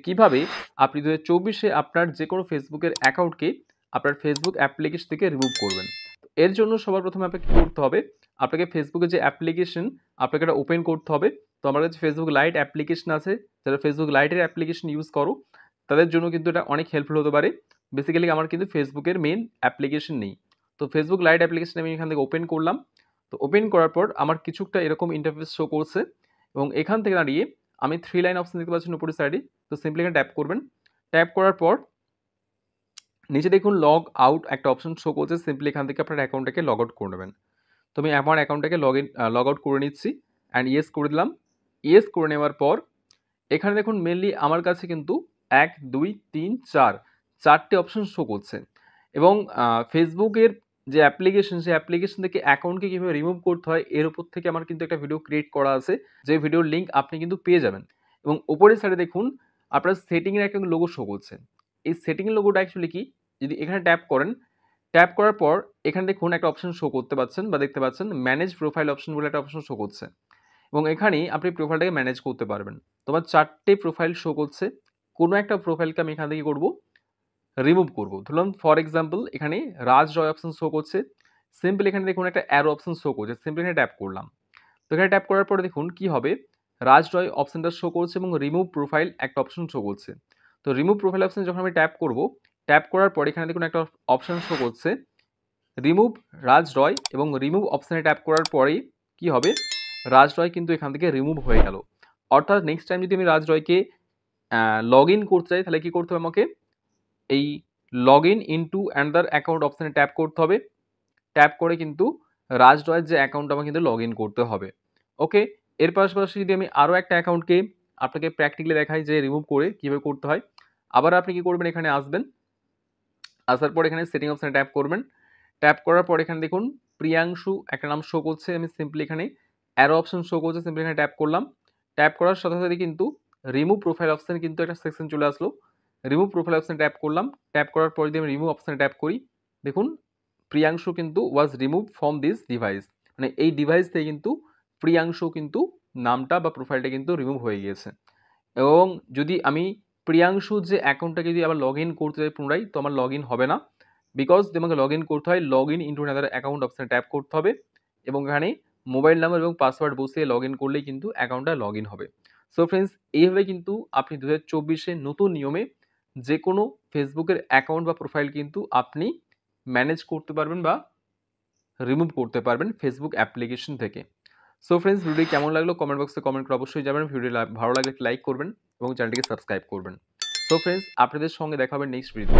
কিভাবে আপনি 2024 আপনার যেকোনো ফেসবুকের অ্যাকাউন্টকে আপনার ফেসবুক অ্যাপ্লিকেশন থেকে রিমুভ করবেন। তো এর জন্য সবার প্রথমে আপনাকে কি করতে হবে? আপনাকে ফেসবুকের যে অ্যাপ্লিকেশন আপনাকে এটা ওপেন করতে হবে। তো আমার কাছে ফেসবুক লাইট অ্যাপ্লিকেশন আছে। যারা ফেসবুক লাইটের অ্যাপ্লিকেশন ইউজ করো, তাদের জন্য কিন্তু এটা অনেক হেল্পফুল হতে পারে। বেসিক্যালি আমার কিন্তু ফেসবুকের মেইন অ্যাপ্লিকেশন নেই। তো ফেসবুক লাইট অ্যাপ্লিকেশন আমি এখান থেকে ওপেন করলাম। তো ওপেন করার পর আমার কিছুটা এরকম ইন্টারফেস শো করছে এবং এখান থেকে দাঁড়িয়ে আমি 3 লাইন অপশন দেখতে পাচ্ছেন উপরের সাইডে। তো সিম্পলি এখানে ট্যাপ করবেন। ট্যাপ করার পর নিচে দেখুন লগ আউট একটা অপশন শো করছে। সিম্পলি এখান থেকে আপনার অ্যাকাউন্টটাকে লগ আউট করে নেবেন। তো আমি আমার অ্যাকাউন্টটাকে লগ আউট করে নিচ্ছি অ্যান্ড ইয়েস করে দিলাম। ইয়েস করে নেওয়ার পর এখানে দেখুন মেনলি আমার কাছে কিন্তু 1, 2, 3, 4 4টে অপশন শো করছে এবং ফেসবুকের যে অ্যাপ্লিকেশন সেই অ্যাপ্লিকেশন থেকে অ্যাকাউন্টকে কীভাবে রিমুভ করতে হয় এর উপর থেকে আমার কিন্তু একটা ভিডিও ক্রিয়েট করা আছে, যে ভিডিওর লিঙ্ক আপনি কিন্তু পেয়ে যাবেন। এবং উপরের সাইডে দেখুন আপনার সেটিংয়ের একটা লোগো শো করছে। এই সেটিংয়ের লোগোটা অ্যাকচুয়ালি কি? যদি এখানে ট্যাপ করেন, ট্যাপ করার পর এখানে দেখুন একটা অপশন শো করতে পাচ্ছেন বা দেখতে পাচ্ছেন ম্যানেজ প্রোফাইল অপশন বলে একটা অপশন শো করছে এবং এখানেই আপনি প্রোফাইলটাকে ম্যানেজ করতে পারবেন। তোমার 4টে প্রোফাইল শো করছে। কোনো একটা প্রোফাইলকে আমি এখান থেকে করব রিমুভ করব। ধরলাম ফর এক্সাম্পল এখানে রাজ রয় অপশন শো করছে। সিম্পল এখানে দেখুন একটা অ্যারো অপশন শো করছে। সিম্পল এখানে ট্যাপ করলাম। তো এখানে ট্যাপ করার পরে দেখুন কি হবে, রাজ রয় অপশনটা শো করছে এবং রিমুভ প্রোফাইল একটা অপশন শো করছে। তো রিমুভ প্রোফাইল অপশন যখন আমি ট্যাপ করব, ট্যাপ করার পর এখানে দেখুন একটা অপশন শো করছে রিমুভ রাজ রয় এবং রিমুভ অপশানে ট্যাপ করার পরেই কি হবে, রাজ রয় কিন্তু এখান থেকে রিমুভ হয়ে গেল। অর্থাৎ নেক্সট টাইম যদি আমি রাজ রয়কে লগ ইন করতে চাই তাহলে কি করতে হবে আমাকে, এই log in into another account অপশানে ট্যাপ করতে হবে। ট্যাপ করে কিন্তু রাজ রয়ের যে অ্যাকাউন্ট আমাকে কিন্তু লগ ইন করতে হবে। ওকে, এর পাশাপাশি যদি আমি আরও একটা অ্যাকাউন্টকে আপনাকে প্র্যাকটিক্যালি দেখাই যে রিমুভ করে কীভাবে করতে হয়, আবার আপনি কি করবেন, এখানে আসবেন। আসার পর এখানে সেটিং অপশানে ট্যাপ করবেন। ট্যাপ করার পর এখানে দেখুন প্রিয়াংশু একটা নাম শো করছে। আমি সিম্পলি এখানে অ্যারো অপশন শো করছে, সিম্পলি এখানে ট্যাপ করলাম। ট্যাপ করার সাথে সাথে কিন্তু রিমুভ প্রোফাইল অপশান কিন্তু একটা সেকশন চলে আসলো। রিমুভ প্রোফাইল অপশানে ট্যাপ করলাম। ট্যাপ করার পর যদি আমি রিমুভ অপশানে ট্যাপ করি, দেখুন প্রিয়াংশু কিন্তু ওয়াজ রিমুভ ফ্রম দিস ডিভাইস, মানে এই ডিভাইস থেকে কিন্তু প্রিয়াংশু কিন্তু নামটা বা প্রোফাইলটা কিন্তু রিমুভ হয়ে গিয়েছে। এবং যদি আমি প্রিয়াংশুর যে অ্যাকাউন্টটাকে যদি আবার লগ ইন করতে চাই পুনরায়, তো আমার লগ ইন হবে না। বিকজ তোমাকে লগ ইন করতে হয় log in into another account অপশানে ট্যাপ করতে হবে এবং এখানে মোবাইল নাম্বার এবং পাসওয়ার্ড বসিয়ে লগ ইন করলেই কিন্তু অ্যাকাউন্টটা লগ ইন হবে। সো ফ্রেন্ডস, এইভাবে কিন্তু আপনি 2024 নতুন নিয়মে যে কোনো ফেসবুকের অ্যাকাউন্ট বা প্রোফাইল কিন্তু আপনি ম্যানেজ করতে পারবেন বা রিমুভ করতে পারবেন ফেসবুক অ্যাপ্লিকেশন থেকে। সো ফ্রেন্ডস, ভিডিওটি কেমন লাগলো কমেন্ট বক্সে কমেন্ট করে অবশ্যই যাবেন। ভিডিও ভালো লাগলে লাইক করবেন এবং চ্যানেলটিকে সাবস্ক্রাইব করবেন। সো ফ্রেন্ডস, আপনাদের সঙ্গে দেখা হবে নেক্সট ভিডিও।